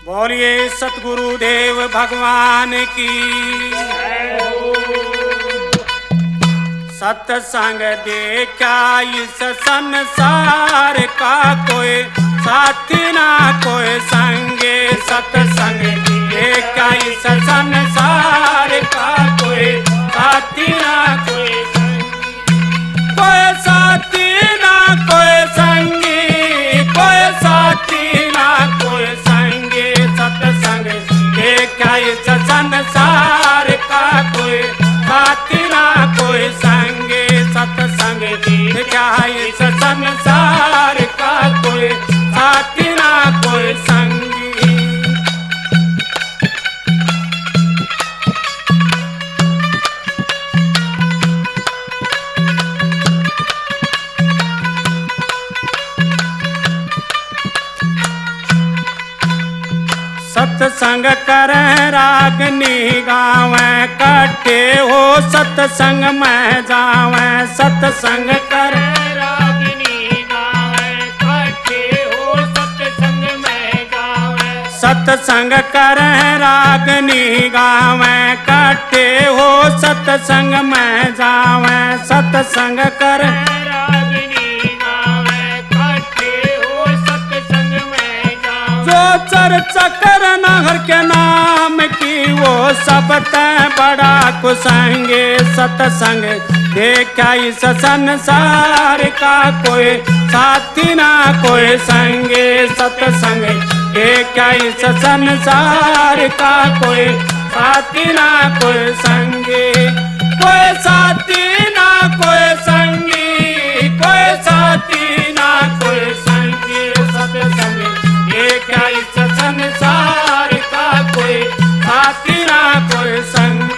बोलिए सतगुरुदेव भगवान की। सत्संग देखा इस संसार का कोई साथी ना कोई संगे। सत्संग देखा इस संसार का कोई साथी ना कोई साथी ना कोई संगी, कोई साथी ना कोई संगी। सत्संग देखा इस संसार का कोई साथी ना कोई संगी। सत्संग देखा इस संसार का कोई साथी ना कोई संगी। सत्संग कर रागनी गावे कट्ठे हो सत्संग में जावे। सत्संग कर रागनी गावे कट्ठे हो सत्संग में जावे। सत्संग कर रागनी गावे कट्ठे हो सत्संग में जावे। सत्संग कर रागनी गावे कट्ठे हो सत्संग में जावे। जो चर्चा कर नहर के नाम की वो सब तय बड़ा कुसंगे। सत्संग देखा इस संसार का कोई साथी ना कोई संगे। सत्संग देखा इस संसार का कोई साथी ना कोई संगे। कोई साथी ना कोई संगी, कोई साथी ना कोई संगी। सत्संग देखा इस संसार का कोई साथी ना कोई संगी।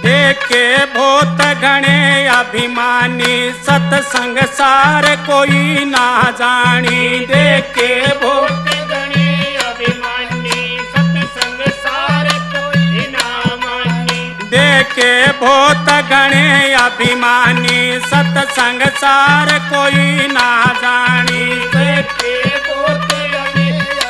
देखे बहुत घने अभिमानी सत्संग सार कोई ना जानी। देखे बहुत घने अभिमानी सत्संग सार कोई ना मानी। देखे बहुत घने अभिमानी सत्संग सार कोई ना जानी। देखे बहुत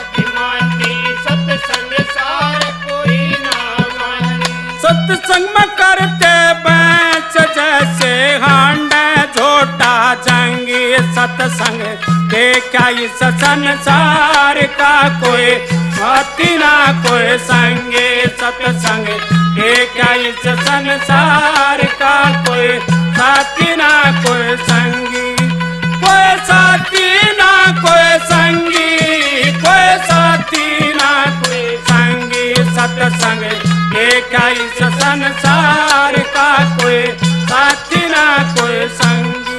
अभिमानी सत्संग सार कोई ना मानी। सत्संग में करते बैच जैसे हांडे झोटा जंगी। सत्संग देखा इस संसार का कोई साथी ना कोई संगे। सत्संग देखा इस संसार का कोई साथी ना कोई संगी। कोई साथी ना कोई संगी, कोई साथी ना कोई संगी। सत्संग देखा इस संसार का कोई साथी ना कोई संगी।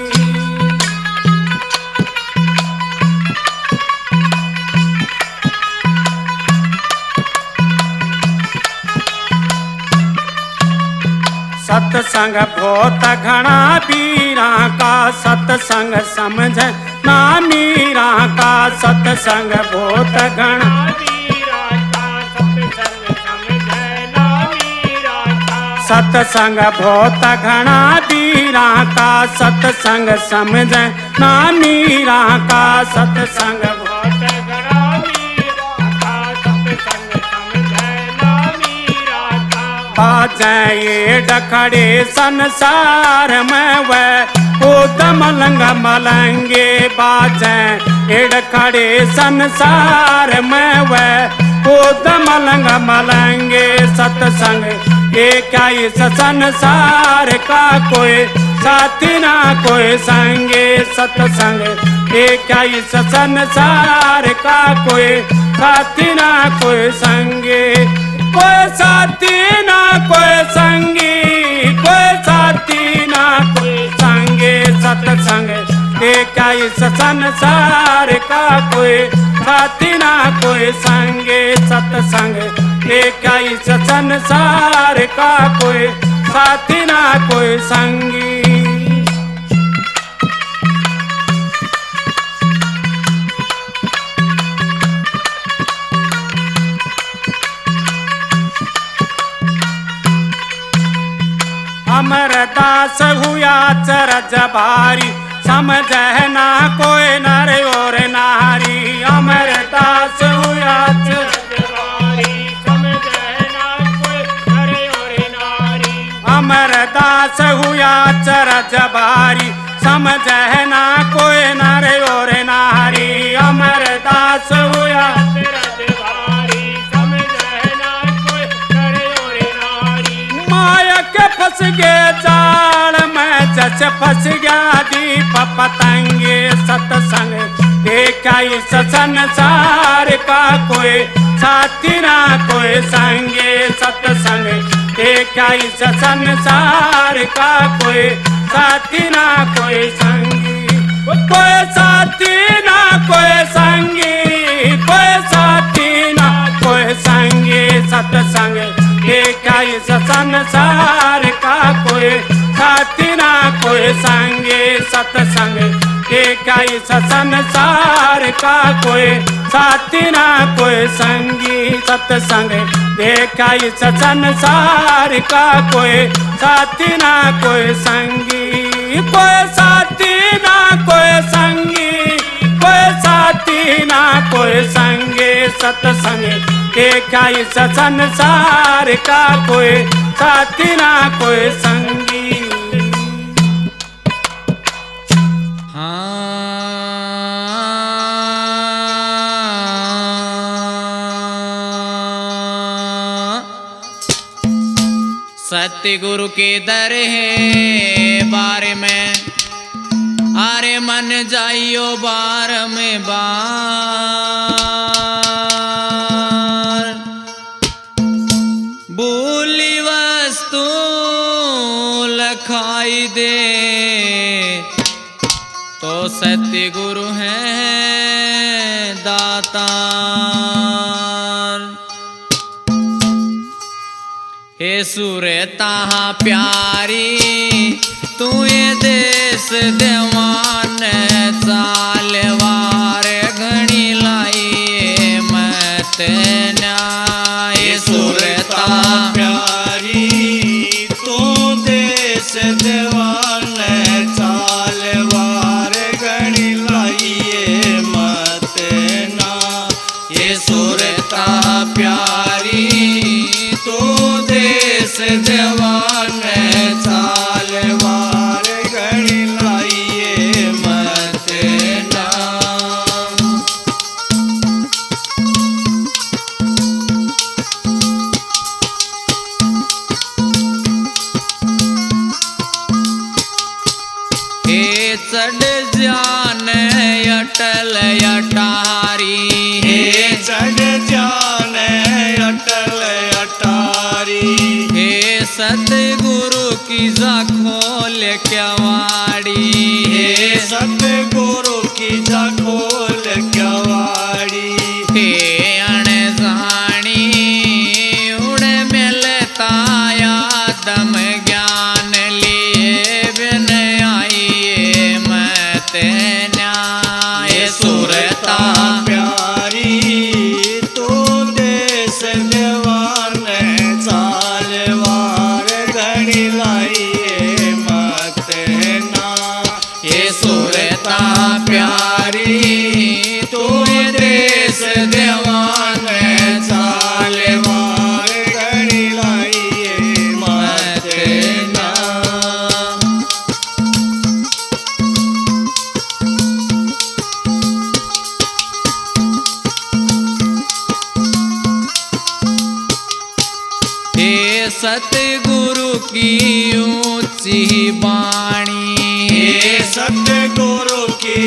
सत्संग बहुत घना पीरा का सत्संग समझ ना मीरा का। सत्संग बहुत घना सत्संग बहुत घना पीरा का। सत्संग समझ ना मीरा का। सत्संग बहुत घना मीरा का सत्संग समझे ना मीरा का। बाजे ये डखड़े संसार में वह उदम लंग मलंगे। बाजे ये डखड़े संसार में वह उदम लंग मलंगे। सत्संग देखा इस संसार का कोई साथी ना कोई संगे। सत्संग देखा इस संसार का कोई साथी ना कोई संगे। कोई साथी ना कोई संगी, कोई साथी ना कोई संगे। सत्संग देखा इस संसार का कोई साथी ना कोई संगे। सत्संग देखा इस संसार का कोई साथी ना कोई संगी। दास हुआ चरज भारी समझे ना कोई नर और नारी अमर दास हुआ रजवारी समझे ना कोई नर और नारी अमर दास हुआ चरज भारी समझे ना कोई नर और नारी अमर दास हुआ रजवारी समझे ना कोई नर और नारी माया के फंस गए जाल में जस फंस गया दीप पतंगे सत्संग देखा इस संसार का कोई साथी ना कोई संगे सत्संग देखा इस संसार का कोई साथी ना कोई संगी कोई साथी ना कोई संगी कोई साथी ना कोई संगी सत्संग देखा इस संसार का कोई साथी ना कोई संगे सत्संग देखा इस संसार का कोई साथी ना कोई संगी सत्संग देखा इस संसार का कोई साथी ना कोई संगी कोई साथी ना कोई संगी कोई साथी ना कोई संगे सत्संग देखा इस संसार का कोई साथी ना कोई संगी सतगुरु के दर है बारे में आरे मन जाइयो बार में बार भूली वस्तु लखाई दे तो सतगुरु है दातार हे सुरता प्यारी तू ये देश देवान चालवार घणी लाई मत न्याय सुरता प्यारी तू देश देवान चालवार गणी लाइए मत ना ये सुरता प्यारी तू देश देवान चालवार गणी लाइए मत ना हे चढ़ जान अटल अटारी हे चढ़ जान अटल अटारी हे सतगुरु की जा खोल क्यावाड़ी हे सतगुरु की जा खोल क्यावाड़ी हे अणजानी उड़ मिलता आदम ज्ञान लिए बिन आइए मत न्याय सुरता प्यारी तू देश देवान चालवार घड़ी लाइए मत ना ये सुरता प्यारी तू देश देवान चालवार घड़ी लाइए मत ना हे सतगुरु की ऊंची बाणी हे सतगुरु की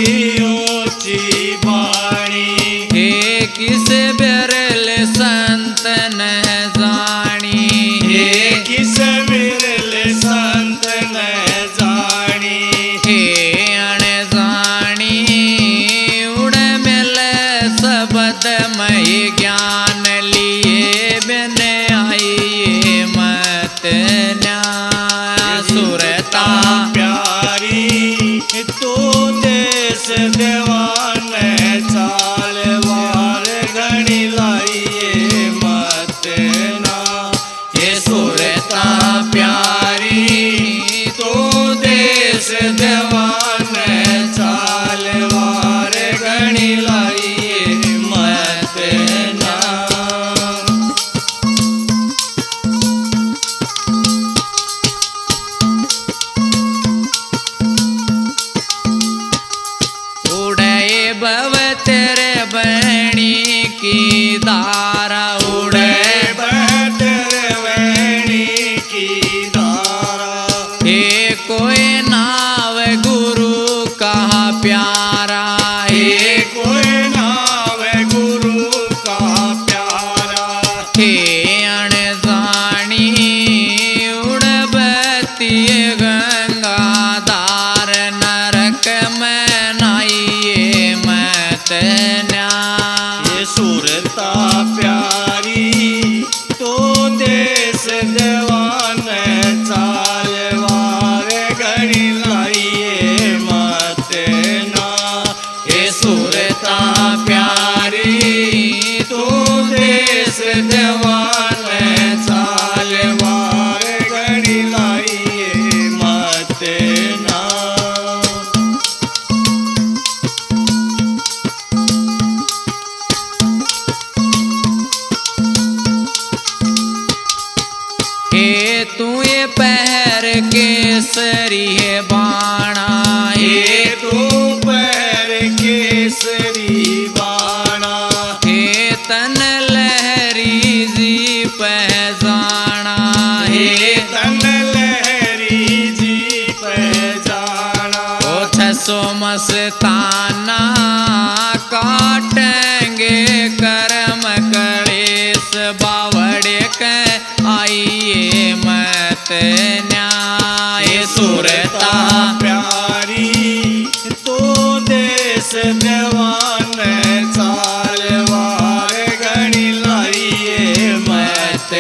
ऊंची बाणी हे किस बिरल संत न जानी हे किस विरल संत न जानी हे अणजानी उड़ मिल सबद मय ज्ञान लिए बिन आइए मत न्याय सुरता प्यारी तू देश देवान चालवार घड़ी लाइए मत ना ये सुरता प्यारी तू तेरे बैणी की धारा उड़े तेरे वेणी की धारा हे कोई नाव गुरु कहा प्यारा हे कोई नाव गुरु का प्यारा हे अणजानी उड़बती गंगाधार नरक में नाइए मत न्याय ये सुरता प्यारी तो देश देवान चालवार घड़ी लाइए मत ना हे सुरता प्यारी तो देश देवान चालवार घड़ी लाइए मत ना हे तू ये पहर केसरी है बाणा हे तू पैर केसरी बाणा हे तन लहरी जी पहचाना हे तन लहरी जी पहचाना ओ छसो मस्ताना काटेंगे कर्म कलेस बावड़े के आइए मत न्याय सुरता प्यारी तो देश देवान चालवार घड़ी लाइए मत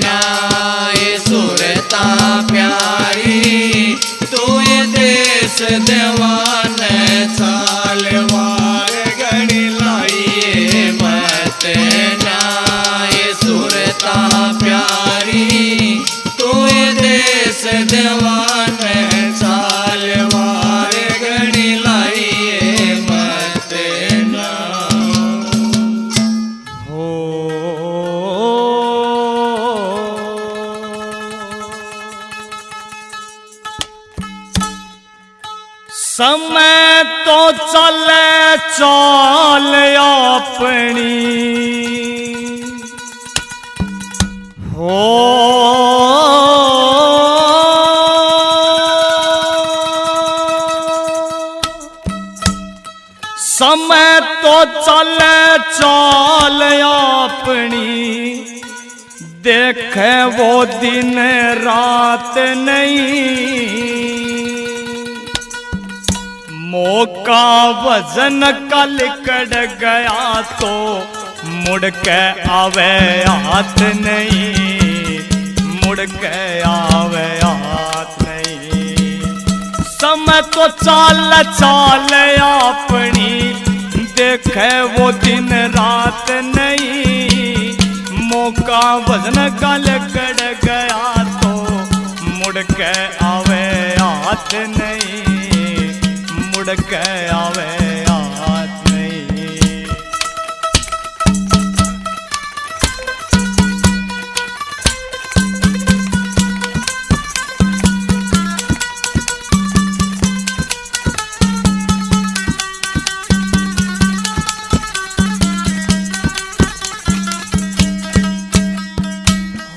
न्याय सुरता प्यारी तो देश देवान चालवार घड़ी लाइए मत न्याय सुरता प्यारी तो देश देवान चालवार घड़ी लाइए मत ना हो समय तो चले चाल अपनी हो समय तो चले चाल अपनी देखे वो दिन रात नहीं मौका वजन कल कड़ गया तो मुड़ के आवे हाथ नहीं मुड़ के आवे हाथ नहीं समय तो चाल चाल अपनी देखे वो दिन रात नहीं मौका वजन कल कड़ गया तो मुड़ के आवे हाथ नहीं मुड़ के आवे हाथ नहीं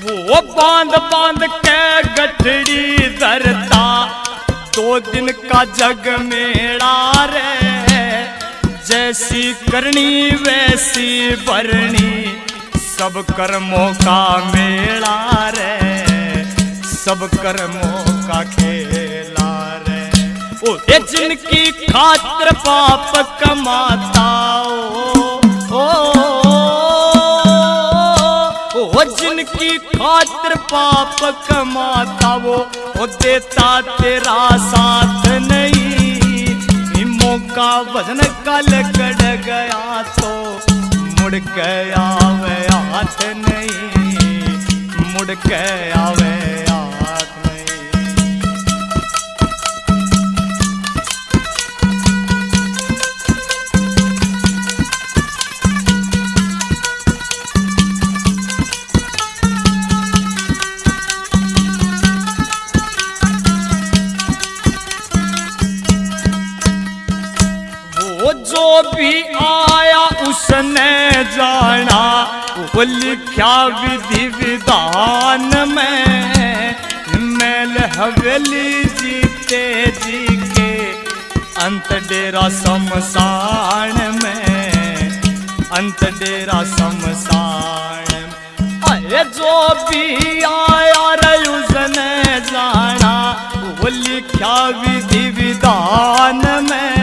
वो बांध बांध के गठड़ी धरता 2 दिन का जग मेला रे जैसी करनी वैसी भरनी सब कर्मों का मेला रे सब कर्मों का खेला रे ओ ये जिनकी खातिर पाप कमाता ओ जिनकी खातिर पाप कमाता वो देता तेरा साथ नहीं मौका वजन कल कड़ गया तो मुड़ के आवे हाथ नहीं मुड़ के आवे हाथ नहीं वो जो भी आया उसने जाना, वो लिखा विधि विधान में। महल हवेली जीते जी के अंत डेरा शमशान में, अंत डेरा शमशान में। अरे जो भी आया रे उसने जाना, वो लिखा विधि विधान में।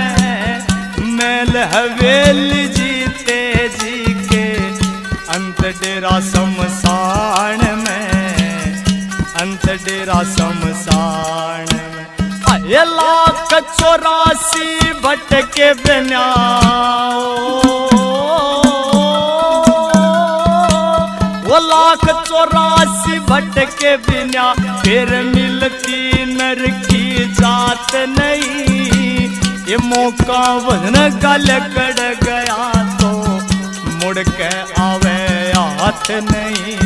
महल हवेली जीते जी के अंत डेरा शमशान में, अंत डेरा शमशान में। अरे 1,84 भटके बिना, वो 1,84 भटके बिना फिर मिलती नर की जात नहीं। ये मौका वजन गल कड़ गया तो मुड़ के आवे हाथ नहीं,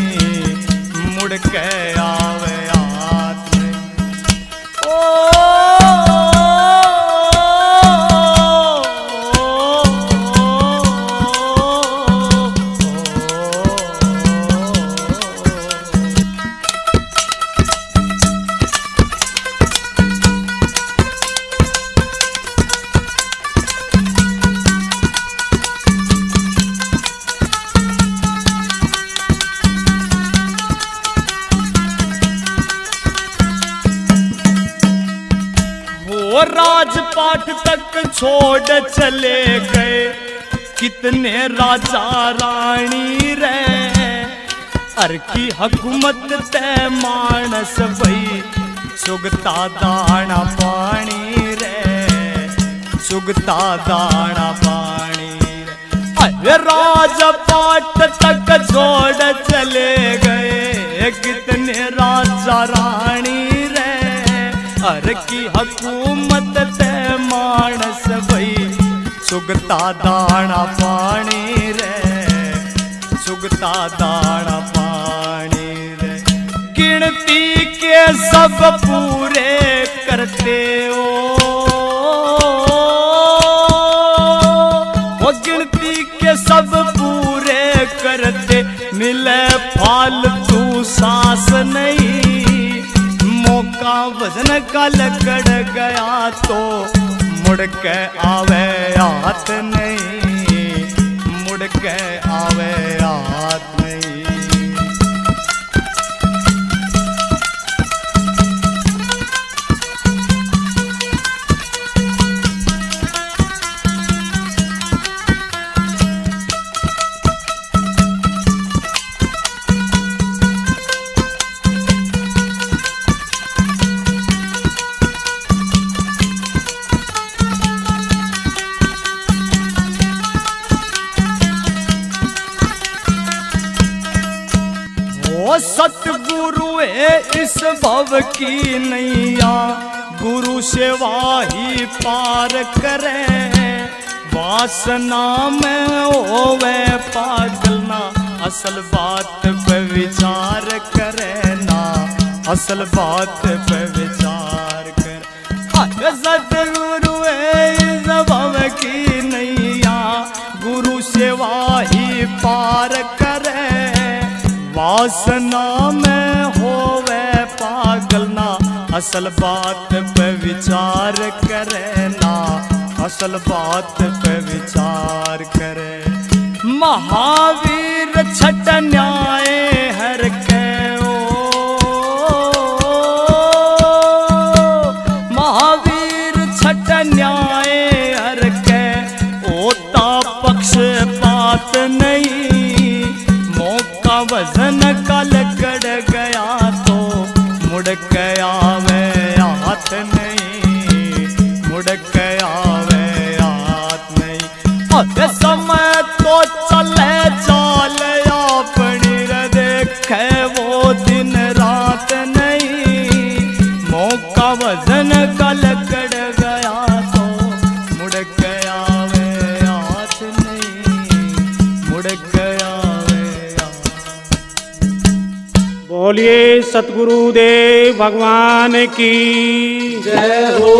मुड़ के आवे हाथ नहीं। वो राजपाट तक छोड़ चले गए कितने राजा रानी रे। अर की हुकूमत ते मानस भई सुगता दाना पानी रे, सुगता दाना पानी रे। अरे राजपाट तक छोड़ चले गए कितने राजा रानी रे। अर की हुकूमत ते मानस भई सुगता दाना पानी रे, सुगता दाना पानी रे। गिनती के सब पूरे करते हो, वो गिनती के सब पूरे करते मिले फालतू सांस नहीं। मौका वजन का लकड़ गया तो मुड़ के आवे हाथ नहीं, मुड़ के आवे हाथ नहीं। वो सतगुरु है इस भव की नैया, गुरु सेवा ही पार करे। वासना में होवे पागल ना, असल बात पे विचार करे ना, असल बात पे विचार करे। सतगुरु है इस भव की नैया, गुरु सेवा ही पार करे। वासना में होवे पागल ना, असल बात पे विचार करे ना, असल बात पे विचार करे। महावीर छठ न्याय हर के ओ, महावीर छठ न्याय हर के ओता पक्ष बात नहीं। वजन का लकड़ गया तो मुड़ के आवे हाथ नहीं, मुड़ के आवे हाथ नहीं। अरे समय तो चले चाल अपनी रे, देखे वो दिन रात नहीं। मौका वजन का लकड़ गया तो मुड़ के आवे हाथ नहीं, मुड़ के बोलिए सतगुरुदेव भगवान की जय हो।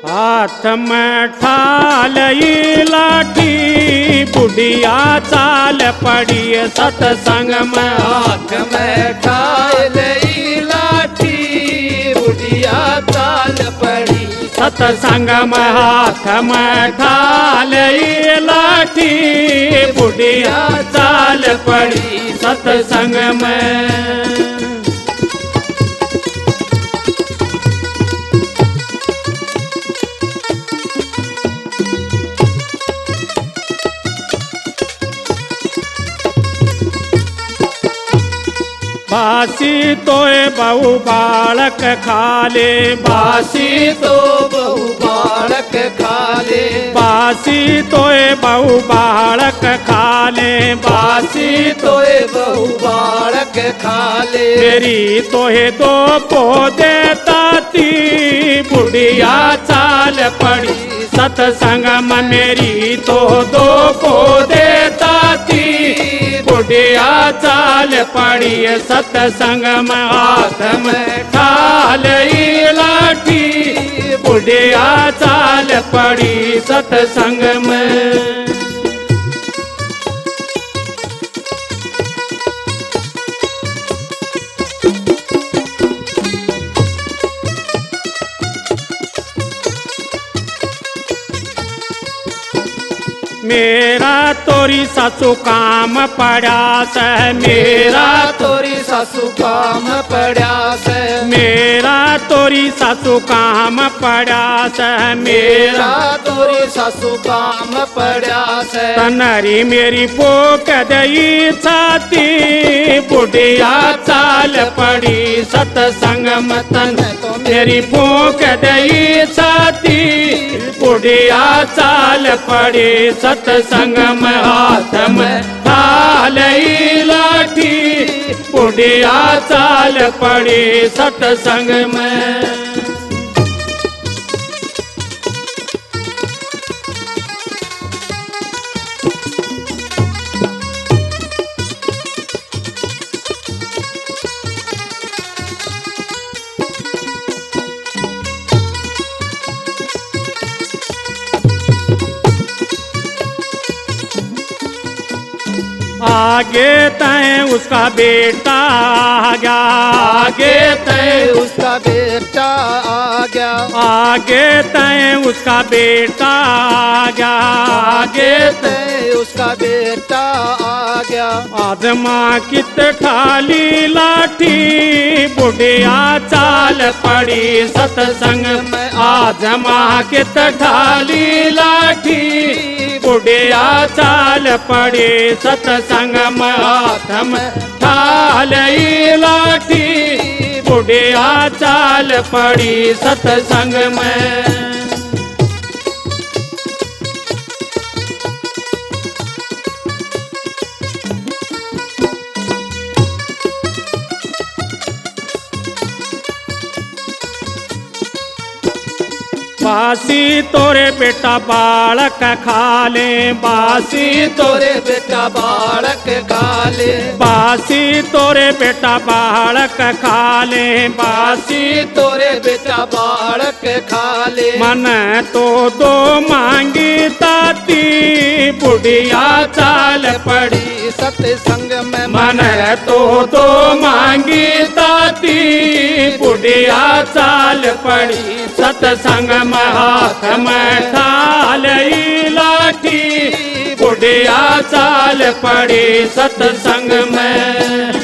हाथ में ठा ठालई लाठी बुढ़िया चाल पड़ी सतसंग में हाथ में ठालई लाठी बुढ़िया चाल पड़ी सतसंग में हाथ में ठालई लाठी बुढ़िया चाल पड़ी सतसंग में। बासी तोए बहु बालक खाले बासी तो बहु बालक खाले बासी तोए बहु बालक खाले बासी तोए बहु बालक खाले मेरी तोहे दो पौधे ताती बुढ़िया चाल पड़ी सतसंग में मेरी तो दो पौधे ताती बुढ़िया चाल पड़ी सतसंग में हाथ में ठालई लाठी बुढ़िया चाल पड़ी सतसंग में। मेरा तोरी सासू काम पड़ा से मेरा तोरी सासू काम पड़ा से मेरा तोरी सासू काम पड़ा से मेरा तोरी सासू काम पड़ा से तनरी मेरी पोक दई छाती बुढ़िया चाल पड़ी सतसंग में तन मेरी पोक दई छाती बुढ़िया चाल पड़ी सतसंग में हाथ में ठालई लाठी बुढ़िया चाल पड़ी सतसंग में। आगे तय उसका बेटा आ गया आगे तय उसका बेटा आ गया आगे तय उसका बेटा आ गया आगे तय उसका बेटा आ गया आज माँ कित ठाली लाठी बुढ़िया चाल पड़ी सतसंग में आज माँ कित ठाली लाठी बुढ़िया चाल पड़ी सतसंग में हाथ में ठालई लाठी बुढ़िया चाल पड़ी सतसंग में। बासी तोरे बेटा बालक खाले बासी तोरे बेटा बालक खाले बासी तोरे बेटा बालक खाले बासी तोरे बेटा बालक खाले मन तो दो मांगी ताती बुढ़िया चाल पड़ी सत्संग में मन तो दो मांगी ताती बुढ़िया चाल पड़ी सतसंग में हाथ में ठालई लाठी बुढ़िया चाल पड़ी सतसंग में।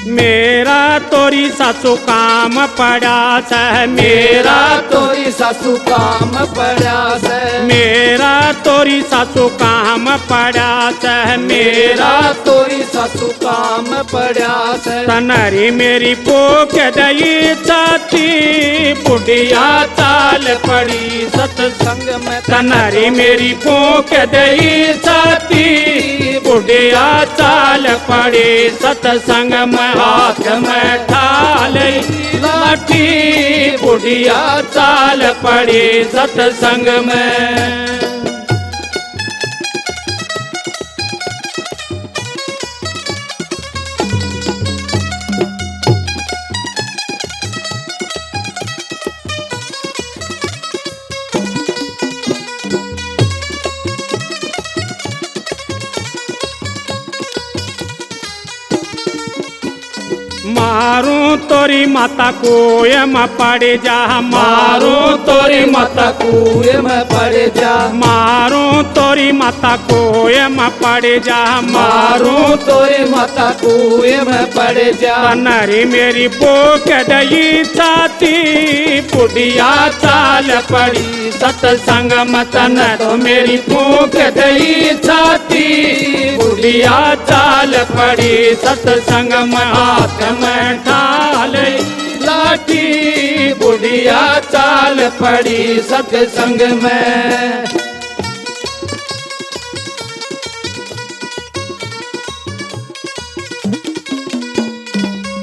मेरा तोरी सासू काम पड़ा से मेरा तोरी सासू काम पड़ा से मेरा तोरी सासू काम पड़ा से मेरा तोरी सासू काम पड़ा से तनरी मेरी पोक दई चाती बुढ़िया चाल पड़ी सत्संग में तनरी मेरी पोक दई चाती बुढ़िया चाल पड़ी सतसंग में हाथ में ठा लाठी बुढ़िया चाल पड़ी सत्संग में। मारूं तोरी माता कुएं में पड़ जा, मारूं तोरी माता कुएं में पड़ जा, मारूं तोरी माता कुएं में पड़ जा, मारूं तोरी माता कुएं में पड़ जा। नरी मेरी पोक डई छाती बुढ़िया चाल पड़ी सत्संग में। तन तो मेरी पोक डई छाती बुढ़िया चाल पड़ी सत्संग में। हाथ में ढाल लाठी बुढ़िया चाल पड़ी सत्संग में।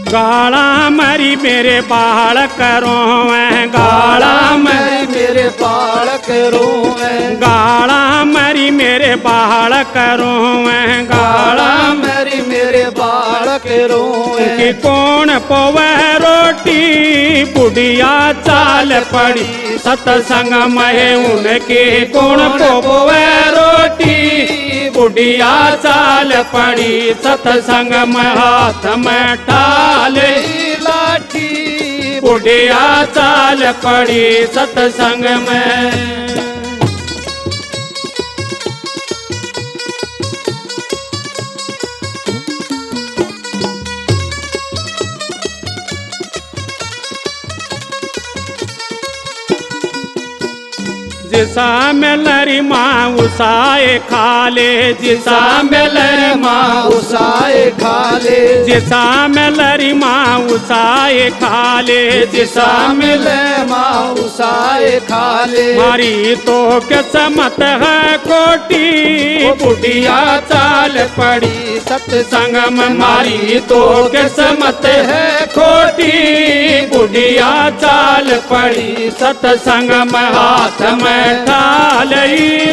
गाला मरी मेरे बाल करों, गाला मरी मेरे बाल करों, गाला मरी मेरे बाल करों, गाला मरी मेरे बाल करों। कि कौन पोवे रोटी बुढ़िया चाल पड़ी सत्संग में। उनके कौन पोवे रोटी बुढ़िया चाल पड़ी सत्संग में। हाथ में ढाल लाठी बुढ़िया चाल पड़ी सत्संग में। जिसा में लरी माँ उसाए खा ले, जिसा में लरी माँ उसाए खा ले, जिसा में लरी माँ उसाए खा ले, जिसा मिले माँ उसाए खा ले। मारी तो किस्मत है कोटी बुढ़िया चाल पड़ी सत्संग में। मारी तो किस्मत है खोटी बुढ़िया चाल पड़ी सत्संग में। हाथ में ढाल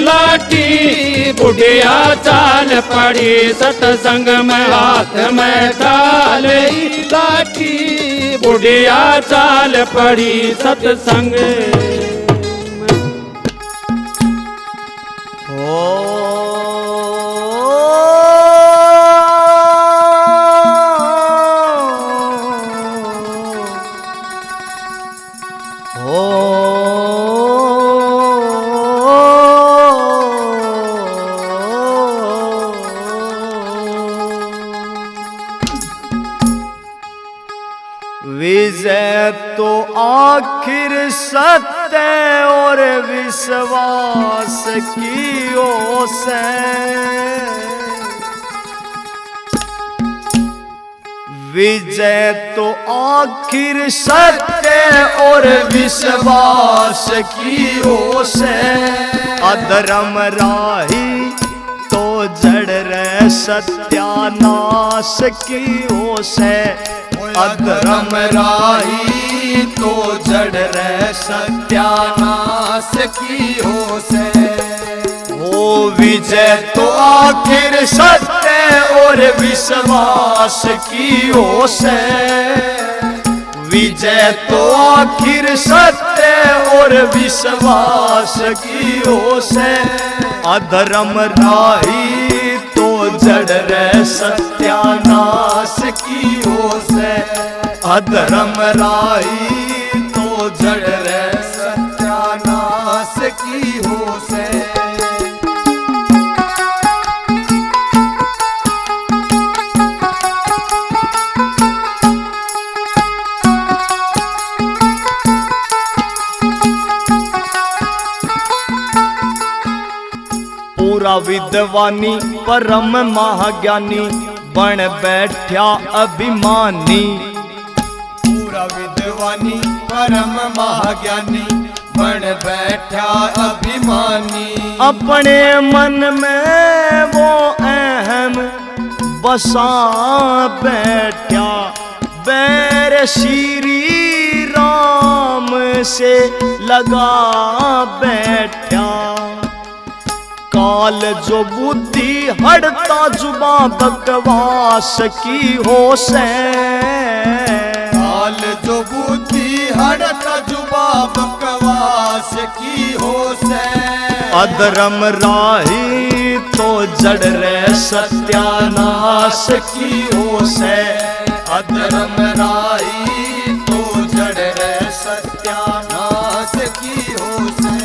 लाठी बुढ़िया चाल पड़ी सत्संग में। हाथ में ढाल लाठी बुढ़िया चाल पड़ी सत्संग विजय तो आखिर सत्य और विश्वास की ओर से। विजय तो आखिर सत्य और विश्वास की ओर से। अधर्म राही तो जड़ रहे सत्यानाश की ओर से। अधर्म राही तो जड़ रहे सत्यानाश की हो से। वो विजय तो आखिर सत्य और विश्वास की ओर से। विजय तो आखिर सत्य और विश्वास की ओर से। अधर्म राही तो जड़ रहे सत्यानाश की ओर से। अधर्म राही तो जड़ रहे सत्यानाश की ओर से। पूरा विद्वानी परम महाज्ञानी बन बैठा अभिमानी। पूरा विद्वानी परम महाज्ञानी बन बैठा अभिमानी। अपने मन में वो अहम बसा बैठा बैर श्री से लगा बैठा। काल जो बुद्धि हड़ता जुबा बकवास की हो से। काल जो बुद्धि हड़ता जुबा बकवास की हो से। अधर्म राही तो जड़ रे सत्यानाश की हो से। अधर्म राही तो जड़ रे सत्यानाश की हो से।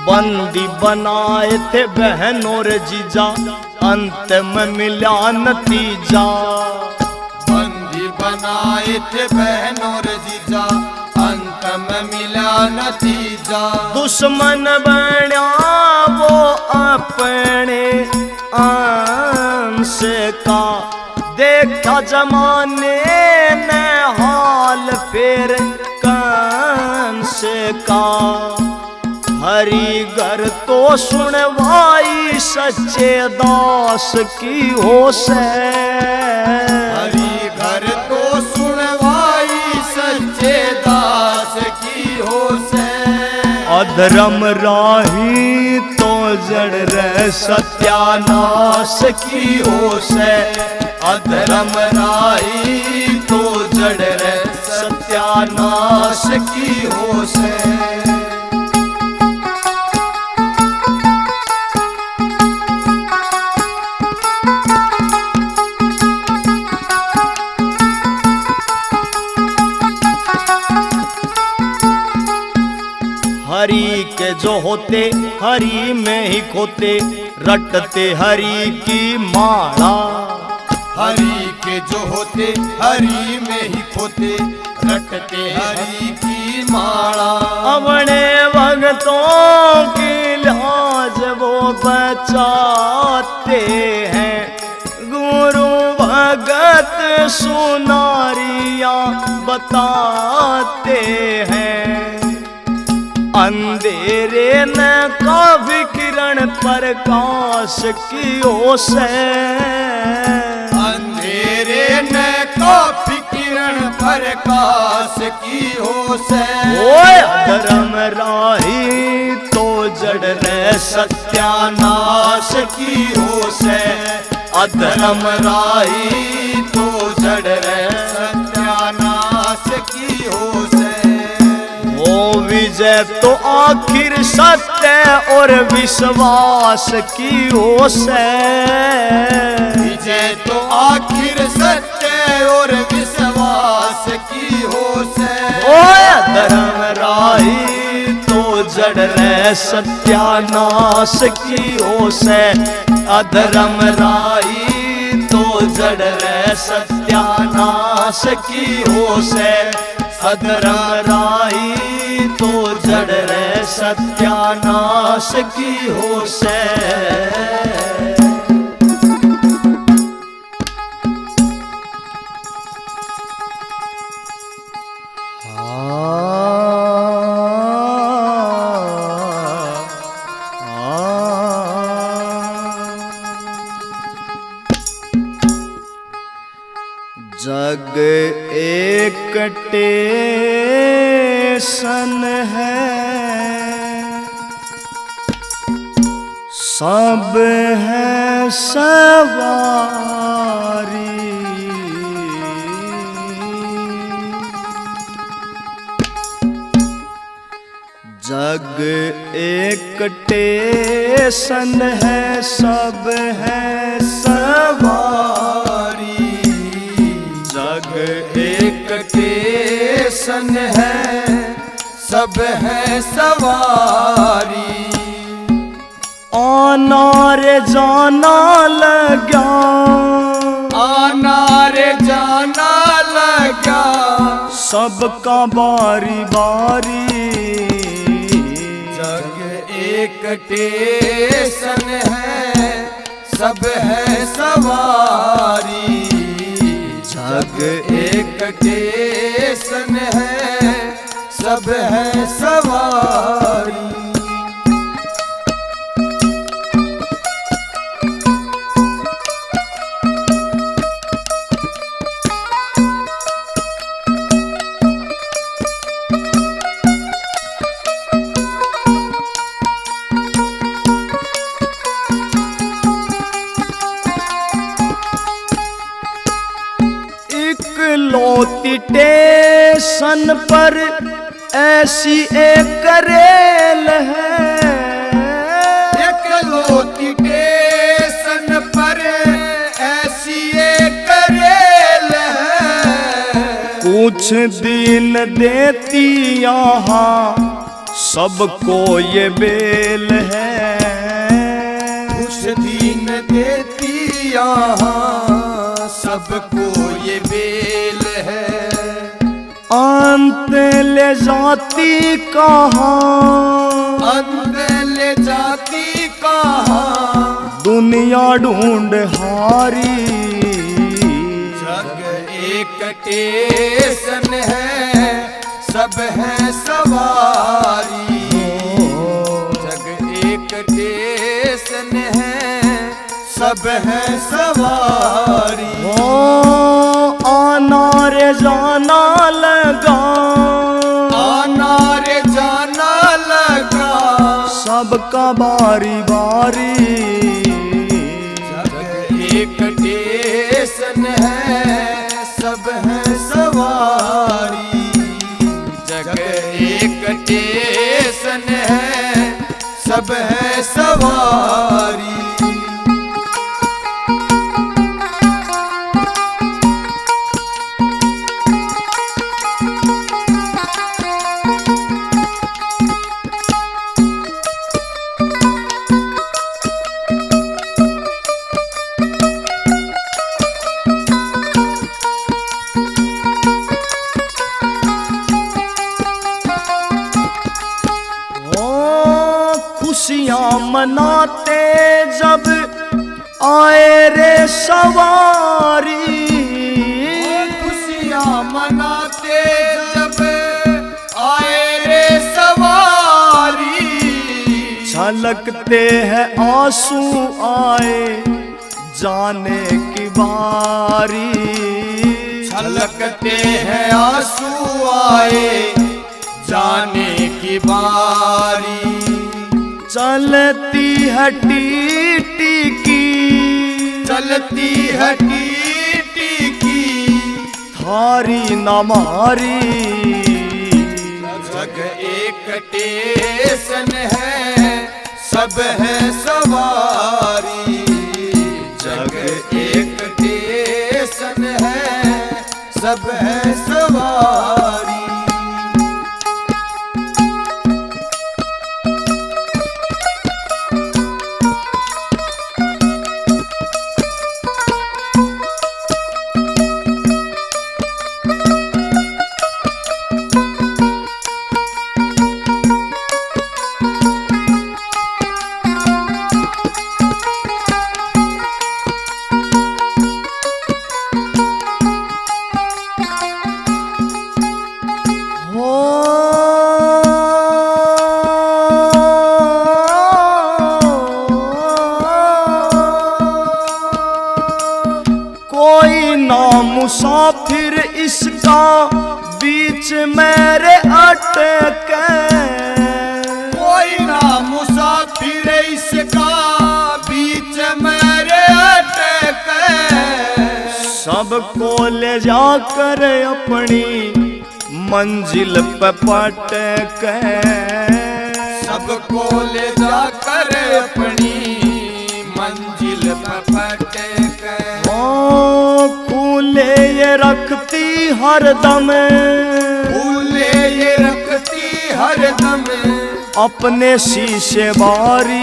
बंदी बनाए थे बहन और जीजा, अंत में मिला नतीजा। बंदी बनाए थे बहन और जीजा, अंत में मिला नतीजा। दुश्मन बना वो अपने अंश का, देखा जमाने ने हाल फिर कंस का। हरी घर तो सुनवाई सच्चे दास की हो से। हरी घर तो सुनवाई सच्चे दास की हो से। अधर्म राही तो जड़ रे सत्यानाश की हो से। अधर्म राही तो जड़ रे सत्यानाश की हो से। हरि के जो होते हरि में ही खोते, रटते हरि की माला। हरि के जो होते हरि में ही खोते, रटते हरि की माला। अपने भक्तों की लाज वो बचाते हैं, गुरु भगत सुनारियां बताते हैं। अंधेरे न काव्य किरण प्रकाश की हो से। अंधेरे न काव्य किरण प्रकाश की हो से। ओए अधर्म राही तो जड़ रे सत्यानाश की हो से। अधर्म राही तो जड़ रे सत्यानाश की हो से। विजय तो आखिर सत्य और विश्वास की हो से। विजय तो आखिर सत्य और विश्वास की हो से। ओए धर्म राही तो जड़ रे सत्यानाश की हो से। अधर्म राही तो जड़ रे सत्यानाश की हो से। अधर्म राही तो जड़ रे सत्यानाश की हो से। जग एक टेसन है, सब है सवारी। जग एक टेसन है, सब है सवारी। जग एक टेसन है, सब है सवारी। आना रे जाना लगा, आना रे जाना लगा, सबका बारी बारी। जग एक टेसन है, सब है सवारी। जग एक स्टेशन है, सब है सवारी। इकलौती स्टेशन पर ऐसी एक रेल है, इकलौती स्टेशन पर ऐसी एक रेल है। कुछ दिन देती यहाँ सबको ये बेल है, कुछ दिन देती यहाँ सबको ये बेल है। अंत ले जाती कहाँ, अंत ले जाती कहाँ, दुनिया ढूंढ हारी। जग एक स्टेशन है, सब है सवारी। जग एक स्टेशन है, सब है सवारी। आना रे जाना लगा, आना रे जाना लगा, सबका बारी बारी। जग एक स्टेशन है, सब है सवारी। जग एक स्टेशन है, सब है सवारी। खुशियाँ मनाते जब आए रे सवारी, खुशियाँ मनाते जब आए रे सवारी। छलकते हैं आंसू आए जाने की बारी, छलकते हैं आंसू आए जाने की बारी। चलती है टीटी की, चलती है टीटी की, थारी न मारी। जग एक स्टेशन है, सब है सवारी। जग एक स्टेशन है, सब है सवारी। मुसाफिर इसका बीच मेरे अटके, कोई ना मुसाफिर इसका बीच मेरे अटके। सबको ले जाकर अपनी मंजिल पे पटके, सबको ले जाकर अपनी मंजिल पे पटके। फूले ये रखती हरदम, फूले ये रखती हरदम, अपने शीशे बारी।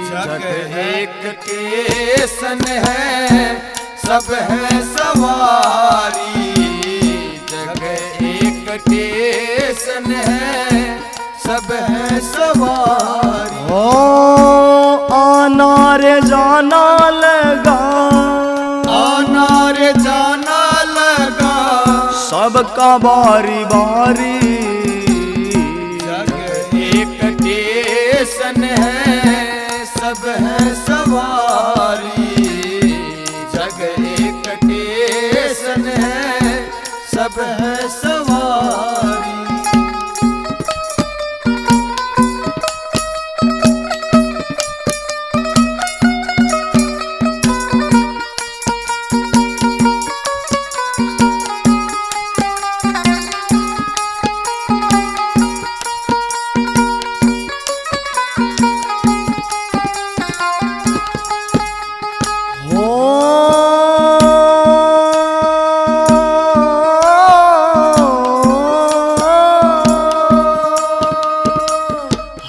जग एक स्टेशन है, सब है सवारी। जग एक स्टेशन है, सब है सवारी। आना रे जाना लगा, आना रे जाना सबका बारी बारी। जग एक टेसन है सब है सवारी, जग एक टेसन है सब है सवारी।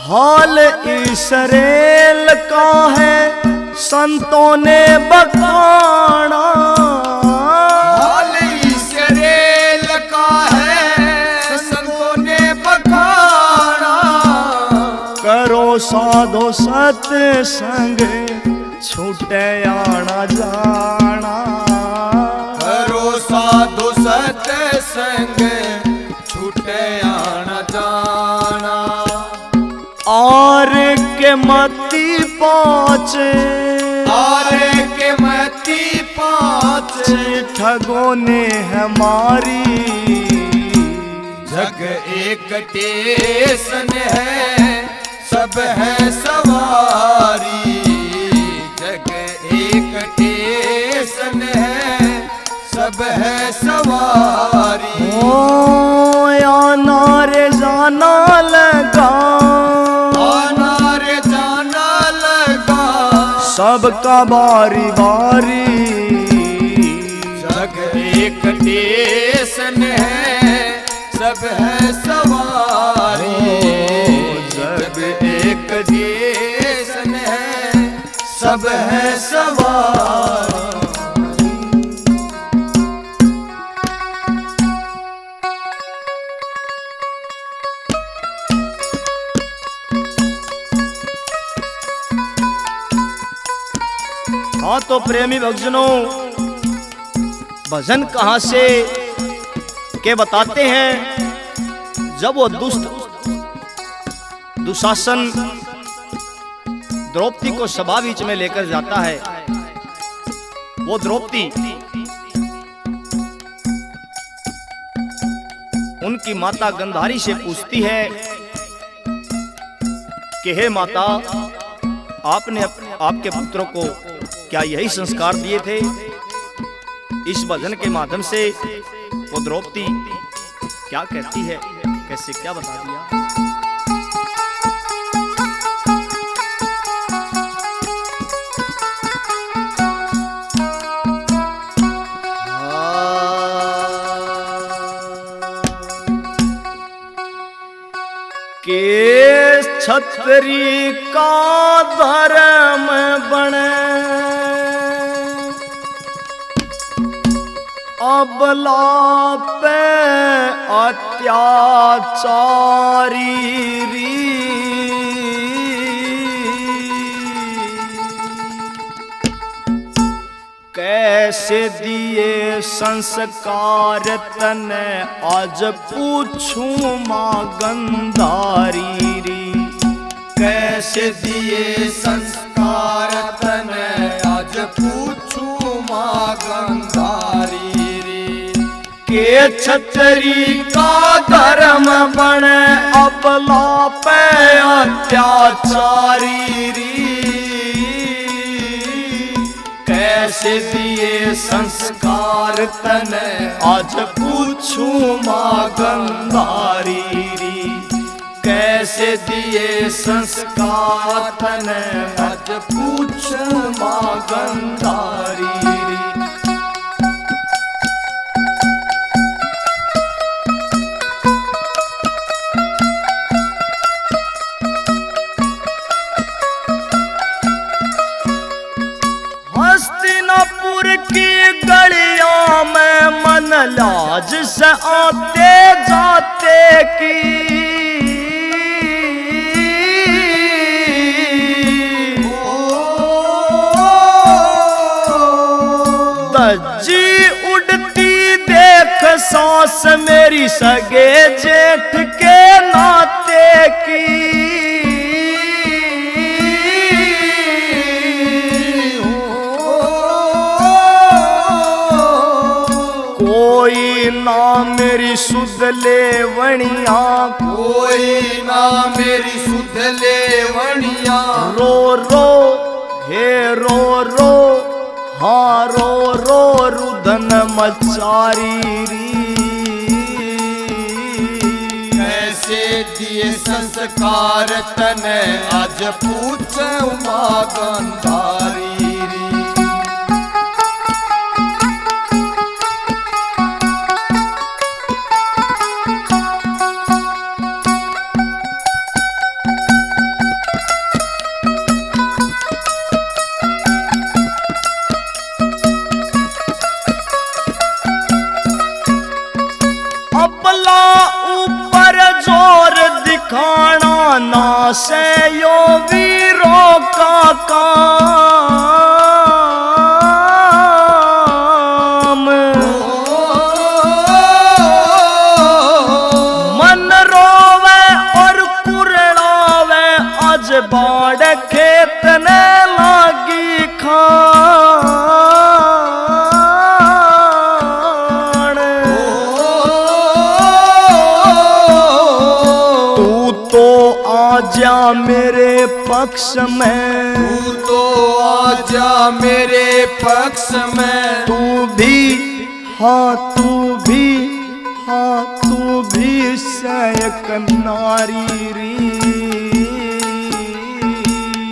हाल इसरेल का है संतों ने बखाना, हाल इसरेल का है संतों ने बखाना। करो साधो सत्संग छूटे आना जाना, करो साधु सत्संग छूटे आना जाना। और के मती पाँच, और के मती पाँच, ठगों ने हमारी। जग एक टेसन है सब है सवारी, जग एक टेसन है सब है सवारी। ओ आना रे जाना लगा, आना रे जाना लगा, सबका बारी बारी। जग एक टेसन है सब है सवारी, जग एक टेसन है सब है सवारी। हाँ तो प्रेमी भक्तजनों, भजन कहाँ से के बताते हैं। जब वो दुशासन द्रौपदी को सभा बीच में लेकर जाता है, वो द्रौपदी उनकी माता गंधारी से पूछती है कि हे माता, आपने आपके पुत्रों को क्या यही संस्कार दिए थे। इस भजन के माध्यम से वो द्रौपदी क्या कहती है, कैसे क्या बता दिया। के छतरी का धर्म बने, अबला पे अत्याचारी री। कैसे दिए संस्कार तने आज पूछूं मां गंधारी री। कैसे दिए संस्कार तने आज पूछूं मां गंधारी री। के छतरी का धर्म बने, अबला पे अत्याचारी री। कैसे दिए संस्कार तने आज पूछूं मां गंधारी री। कैसे दिए संस्कार तने आज पूछूं मां गंधारी री। हस्तिनापुर की गलियों में मन लाज से आते जाते की। दज्जी उड़ती देख सांस मेरी सगे जेठ के नाते की, कोई ना मेरी सुध लेवणिया, कोई ना मेरी सुध लेवणिया। रो रो हे रो रो, हाँ रो रो रुदन मचारी री। कैसे दिए संस्कार तने आज पूछूं मां गंधारी री। अपला ऊपर जोर दिखाना ना से यो वीरों का काम। मन रोवे और कुरड़ावे आज बाढ़ खेत ने लागी खान। तू तो आजा मेरे पक्ष में, तू तो आजा मेरे पक्ष में। तू भी हाँ तू भी हाँ तू भी सयक नारी री।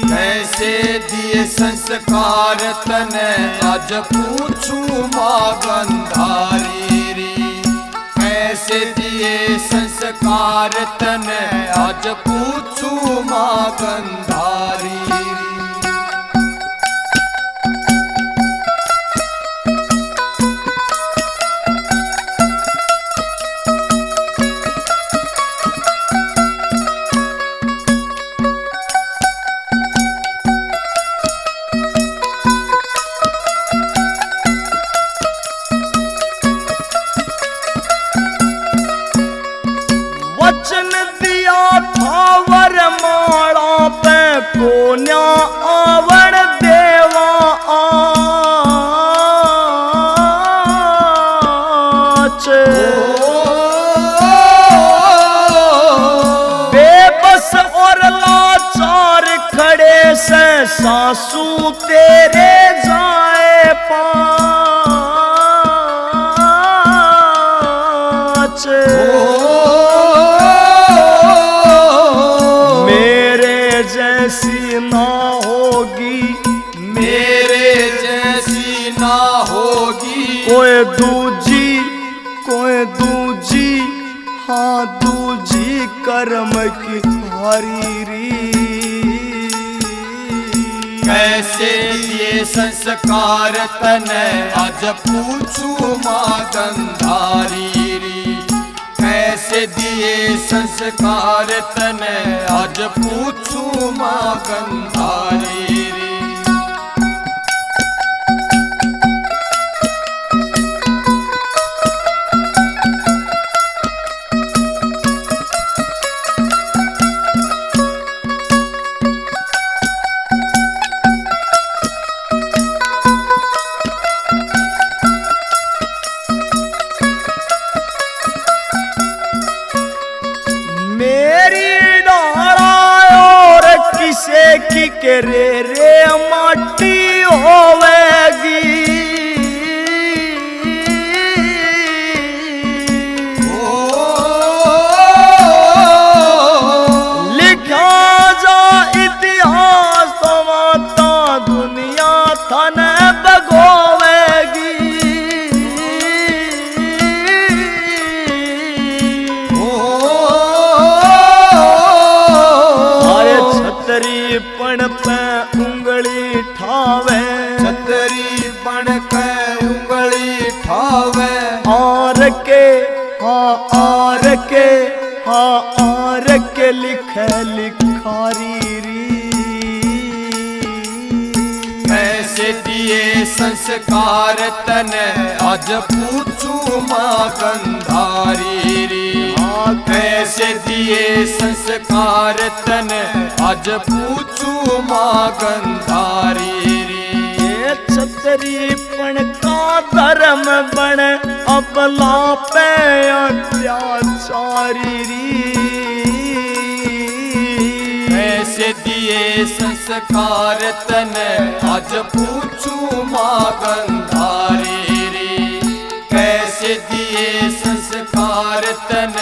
कैसे दिए संस्कार तने आज पूछूं मां गंधारी री। कैसे दिए संस्कार तने आज पूछूं मां गंधारी री। वचन दिया था वरमाला पे कोन्या आवण देवा आच। बेबस और लाचार खड़े से सासू तेरे जाए पाच। मेरे जैसी ना होगी, मेरे जैसी ना होगी कोई दूजी हाँ दूजी कर्म की हारी री। कैसे दिए संस्कार तने आज पूछूं मां गंधारी री। कैसे दिए संस्कार तने आज पूछूं मां गंधारी री। मेरी डाला और किसे की करे रे माटी होवेगी। लिखा जा इतिहास तो माता दुनिया थाने बगोवेगी। छतरीपण पे उंगली ठावे, छतरीपण पे उंगली ठावे। आर के हाँ आर के हाँ आर के लिखे लिखारी री। कैसे दी दिए संस्कार तन आज पूछू माँ गंधारी रे। कैसे दिए संस्कार तन आज पूछू माँ गंधारी रे। छतरीपण का धर्म बन अबला पे अत्याचारी री। कैसे दिए संस्कार तन आज पूछू माँ गंधारी रे। कैसे दिए संस्कार तन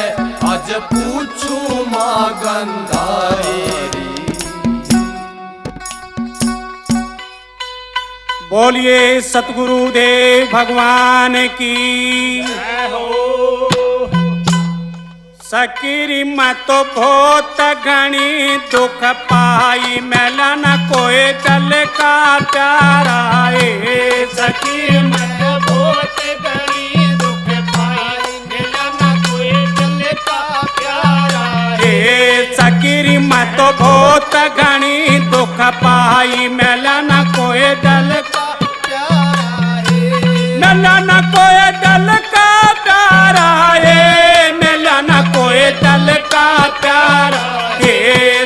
आज पूछू माँ गंधारी रे। बोलिए सतगुरुदेव भगवान की। जय हो। सकीरी मैं तो बहुत घनी दुख पाई, मेला न कोई दल का प्यारा है। सखी मत बहुत गणी दुख पाई, मिला न कोई दिल का प्यारा है। सकीरी मैं तो बहुत घनी दुख पाई, मेला न कोई दल का प्यारा है। मेला न कोई दल का प्यारा है। मेला न कोई दल का प्यारा है।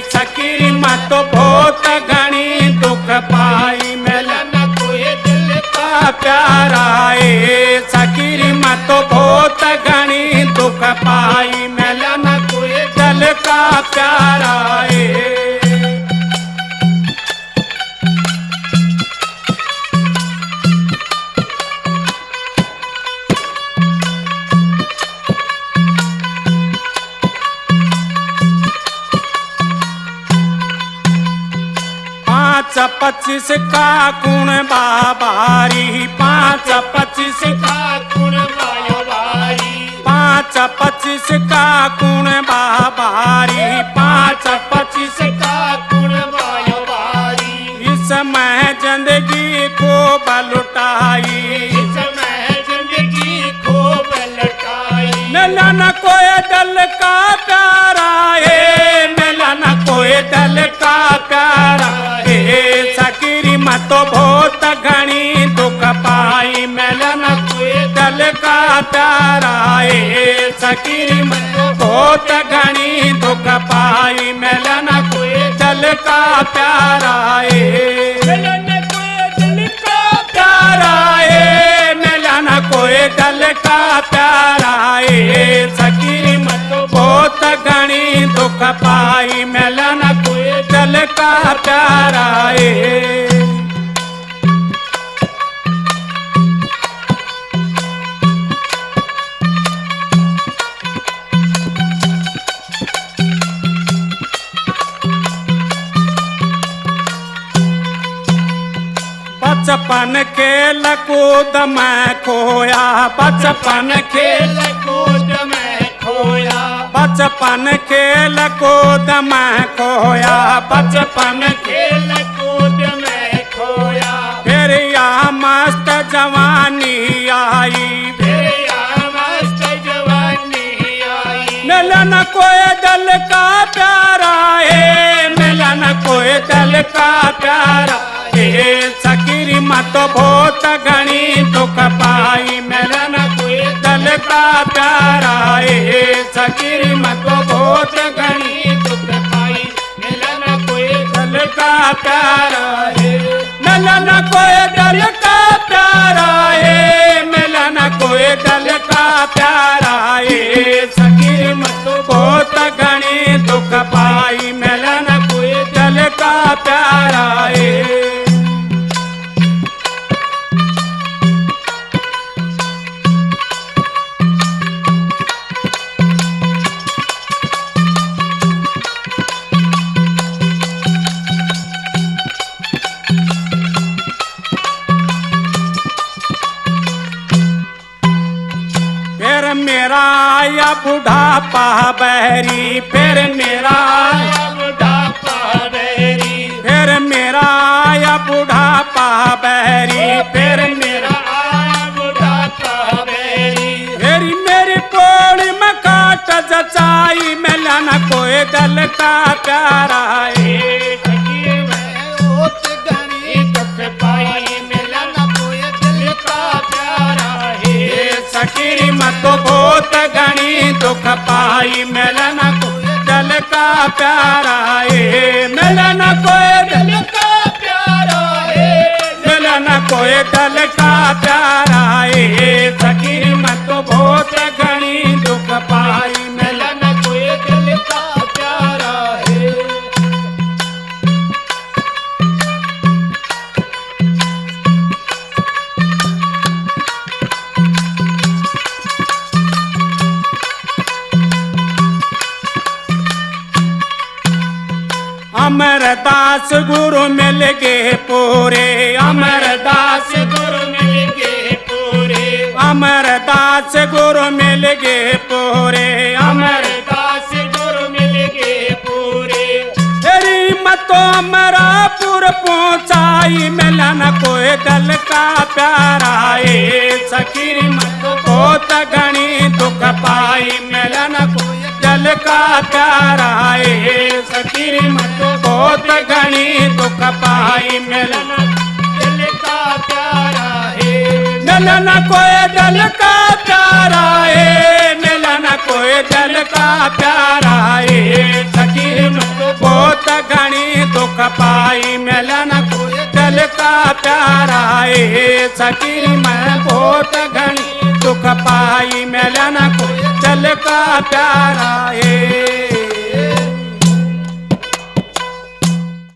सकीरी मैं तो बहुत घनी दुख पाई, मेला न कोई दिल का प्यारा है। सकीरी मैं तो बहुत घनी दुख पाई, मेला न कोई दल का प्यारा है। पाँच पच्चीस का गुण बाबारी, पाँच पच्चीस का गुण मायो बारी। पाँच पच्चीस का गुण बाबारी, पाँच पच्चीस का गुण मायो बारी। इसमें जिंदगी को बलुटाई, इसमें जिंदगी खूब लटाई। मेला न कोई दल का प्यारा है। मेला न कोई दल का प्यारा है। सकीरी मैं तो बहुत घनी दुख पाई, मेला न कोई दल का प्यारा है। सकीरी मैं तो बहुत घनी दुख पाई, मेला न कोई दल का प्यारा है। मिला न कोई दिल का प्यारा है। मेला न कोई दल का प्यारा है। सकीरी मैं तो बहुत घनी दुख पाई, मेला न कोई दल का प्यारा है। बचपन खेल कूद में खोया, बचपन खेल खेल कूद में खोया। बचपन खेल कूद में खोया। बचपन खेल कूद में खोया। फिर या मस्त जवानी आई, फिर या मस्त जवानी आई। मेला न कोई दल का प्यारा है। मेला न कोई दल का प्यारा है। सकीरी मैं तो बहुत घनी दुख पाई, मेला न कोई दल का प्यारा है। सकीरी मैं तो बहुत घनी दुख पाई, मिला न कोई दल का प्यारा है। मेला न कोई दल का प्यारा है। मेला न कोई दल का प्यारा है। सकीरी मैं तो बहुत घनी दुख पाई, मेला न कोई दल का प्यारा है। फिर मेरा आया बुढ़ापा बहरी, फिर मेरा आया बुढ़ापा बहरी। फिर मेरा आया बुढ़ापा बहरी, फिर मेरा आया बुढ़ापा बहरी। मेरी मेरी पोड़ी में काट जचाई, मेला न कोई दल का प्यारा है। सखी मैं ओत घनी दुख पाई, मिला बहुत घनी दुख पाई मिलन को दिल का प्यारा है मिलन कोई दिल का प्यारा है मिलन कोई दिल का प्यारा है सखी मत बहुत घनी दुख पाई मिलन मिलन कोई दिल का प्यारा है अमरदास गुरु मिल गए पूरे अमरदास गुरु मिल गए पूरे अमरदास गुरु मिल गए पूरे अमरदास गुरु मिल गए पूरे तेरी मतो अमरापुर पहुंचाई मिलन कोई दिल का प्यारा है सखी मत बहुत घनी दुख पाई मिलन कोई दिल का प्यारा है सखी मत बहुत घनी दुख पाई मिलन दिल का प्यारा है मिलन कोई दिल का प्यारा है मिलन कोई दिल का प्यारा है सखी बहुत घनी दुख पाई मिलन कोई दिल का प्यारा है सखी मैं बहुत घनी दुख पाई मिलन कोई दिल का प्यारा है।